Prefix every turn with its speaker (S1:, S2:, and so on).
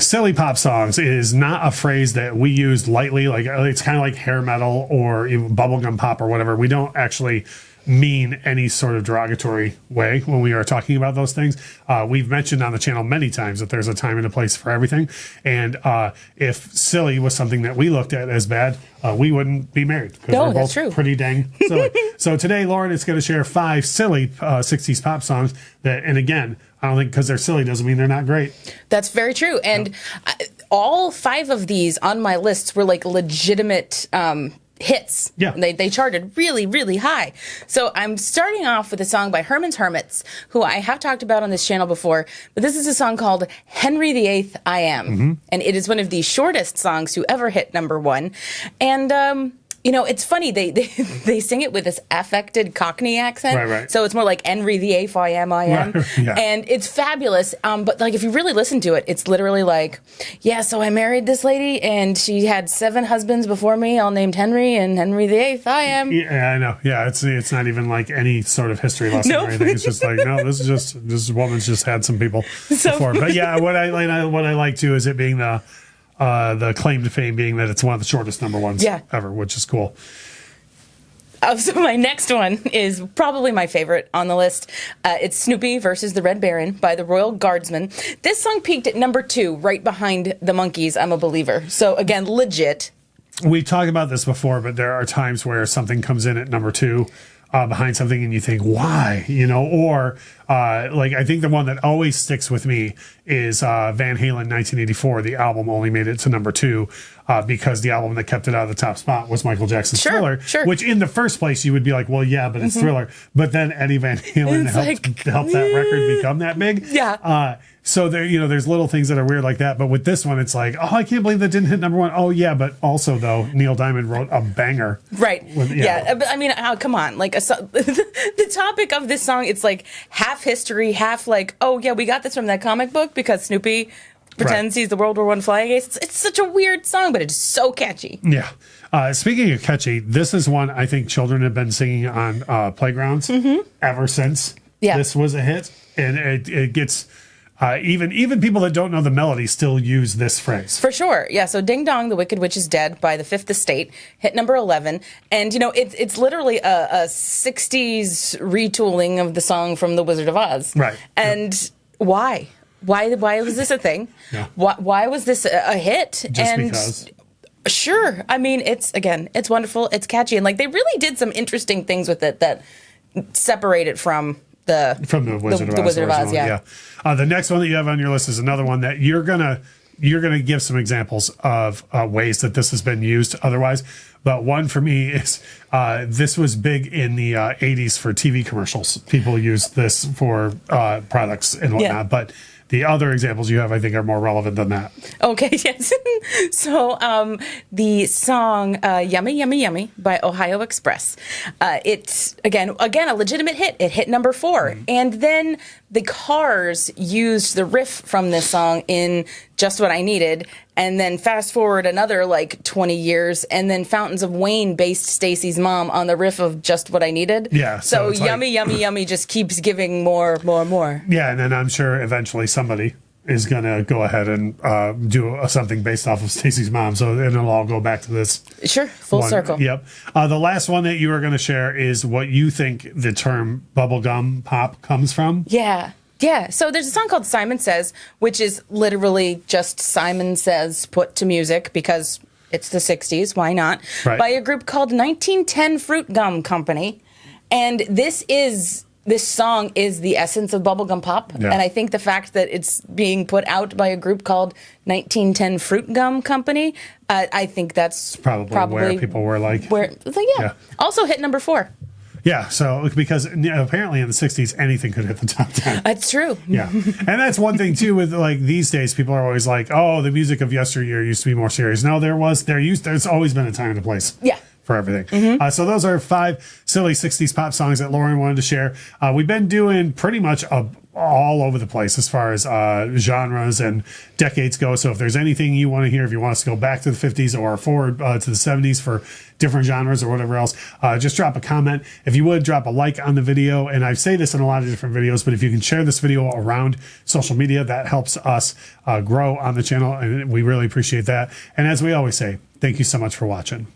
S1: silly pop songs is not a phrase that we use lightly. Like it's kind of like hair metal or even bubblegum pop or whatever. We don't actually mean any sort of derogatory way when we are talking about those things. We've mentioned on the channel many times that there's a time and a place for everything. And if silly was something that we looked at as bad, we wouldn't be married. Because we're both true. Pretty dang silly. So today, Lauren is going to share 5 silly 60s pop songs that, and again, I don't think because they're silly doesn't mean they're not great.
S2: That's very true. And all 5 of these on my lists were like legitimate hits.
S1: Yeah.
S2: They charted really, really high. So I'm starting off with a song by Herman's Hermits, who I have talked about on this channel before, but this is a song called Henry VIII I Am. And it is one of the shortest songs to ever hit #1. And, you know, it's funny, they sing it with this affected Cockney accent.
S1: Right.
S2: So it's more like Henry VIII I am.
S1: Right. Yeah.
S2: And it's fabulous. But like if you really listen to it, it's literally like, yeah, so I married this lady and she had 7 husbands before me, all named Henry, and Henry VIII I am.
S1: Yeah, I know. Yeah, it's not even like any sort of history lesson or anything. It's just like, no, this woman's just had some people before. But yeah, what I like too is it being the claim to fame being that it's one of the shortest #1s ever, which is cool.
S2: So my next one is probably my favorite on the list. It's Snoopy versus the Red Baron by the Royal Guardsmen. This song peaked at #2, right behind the Monkees, I'm a Believer. So again, legit.
S1: We talked about this before, but there are times where something comes in at #2 behind something and you think, why? You know, or like I think the one that always sticks with me is Van Halen 1984. The album only made it to #2 because the album that kept it out of the top spot was Michael Jackson's Thriller, which in the first place you would be like, well, yeah, but it's Thriller. But then Eddie Van Halen helped that record become that big.
S2: Yeah.
S1: So there, you know, there's little things that are weird like that. But with this one, it's like, oh, I can't believe that didn't hit #1. Oh yeah, but also though, Neil Diamond wrote a banger.
S2: Right. But I mean, come on, like the topic of this song, it's like half history, half like, oh yeah, we got this from that comic book because Snoopy pretends he's the World War I flying ace. It's such a weird song, but it's so catchy.
S1: Yeah. Speaking of catchy, this is one I think children have been singing on playgrounds ever since this was a hit, and it gets. Even people that don't know the melody still use this phrase.
S2: For sure. Yeah, so Ding Dong, the Wicked Witch is Dead by the Fifth Estate hit #11. And, you know, it's literally a 60s retooling of the song from The Wizard of Oz.
S1: Right.
S2: And why? Why was this a thing? Why was this a hit?
S1: Just because.
S2: Sure. I mean, it's wonderful. It's catchy. And, like, they really did some interesting things with it that separate it from the Wizard of Oz, yeah.
S1: The next one that you have on your list is another one that you're gonna give some examples of ways that this has been used otherwise. But one for me is this was big in the 80s for TV commercials. People used this for products and whatnot. But the other examples you have, I think, are more relevant than that.
S2: Okay, yes. So the song Yummy, Yummy, Yummy by Ohio Express. It's, again, a legitimate hit. It hit #4. And then the Cars used the riff from this song in Just What I Needed. And then fast forward another, like, 20 years, and then Fountains of Wayne based Stacy's mom on the riff of Just What I Needed.
S1: Yeah.
S2: So Yummy, Yummy, Yummy just keeps giving more.
S1: Yeah, and then I'm sure eventually somebody is going to go ahead and do something based off of Stacy's mom. So it'll all go back to this.
S2: Sure, full circle.
S1: Yep. The last one that you are going to share is what you think the term bubblegum pop comes from.
S2: Yeah, so there's a song called Simon Says, which is literally just Simon Says put to music because it's the 60s, why not?
S1: Right.
S2: By a group called 1910 Fruit Gum Company. And this song is the essence of bubblegum pop.
S1: Yeah.
S2: And I think the fact that it's being put out by a group called 1910 Fruit Gum Company, I think that's probably
S1: where people were like.
S2: Also hit #4.
S1: Yeah, so because apparently in the 60s, anything could hit the top 10.
S2: That's true.
S1: Yeah. And that's one thing, too, with like these days, people are always like, oh, the music of yesteryear used to be more serious. No, there's always been a time and a place.
S2: Yeah.
S1: For everything. So those are 5 silly 60s pop songs that Lauren wanted to share. We've been doing pretty much a all over the place as far as genres and decades go. So if there's anything you want to hear, if you want us to go back to the 50s or forward to the 70s for different genres or whatever else, just drop a comment. If you would, drop a like on the video. And I say this in a lot of different videos, but if you can share this video around social media, that helps us grow on the channel, and we really appreciate that. And as we always say, thank you so much for watching.